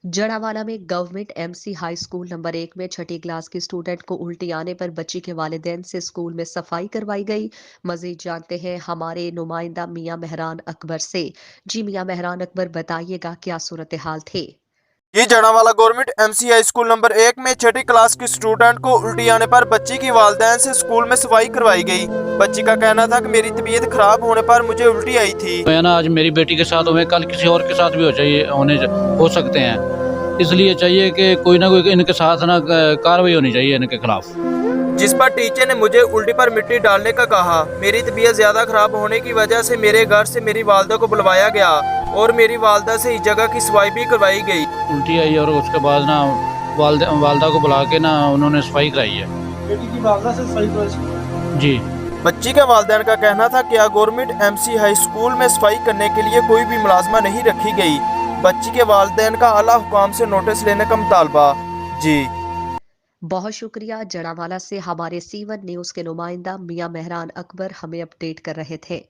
जड़ावाला में government MC high school number 1 में छठी class की स्टूडेंट को उल्टी आने पर बच्ची के वालिदैन से स्कूल में सफाई करवाई गई। मजीद जानते हैं हमारे नुमाइंदा मियां मेहरान अकबर से। जी मियां मेहरान अकबर, बताइएगा क्या सूरत हाल थी। ये Jaranwala government MCI school number 1 में छठी क्लास की स्टूडेंट को उल्टी आने पर बच्ची की वालिदैन से स्कूल में सफाई करवाई गई। बच्ची का कहना था कि मेरी तबीयत खराब होने पर मुझे उल्टी आई थी। मैं ना आज मेरी बेटी के साथ हुए, कल किसी और के साथ भी हो सकते हैं। इसलिए चाहिए कि कोई ना कोई इनके साथ ना कार्रवाई होनी चाहिए इनके खिलाफ। जिस पर टीचर ने मुझे उल्टी पर मिट्टी डालने का कहा। मेरी तबीयत ज्यादा खराब होने की वजह से मेरे घर से मेरी वालदा को बुलवाया गया और मेरी वालदा से इस जगह की सफाई भी करवाई गई। उल्टी आई और उसके बाद ना वालदा को बुला के ना उन्होंने सफाई कराई है। बेटी की वालदा से सफाई करवाई जी। बच्ची के वालिदैन का कहना था कि गवर्नमेंट एमसी हाई स्कूल में सफाई करने के लिए कोई भी मुलाजमा नहीं रखी गई। बच्ची के वालिदैन का आला हुकाम से नोटिस लेने का मुतालबा। जी बहुत शुक्रिया। जड़ावाला से हमारे C1 न्यूज के नुमाइंदा मियां मेहरान अकबर हमें अपडेट कर रहे थे।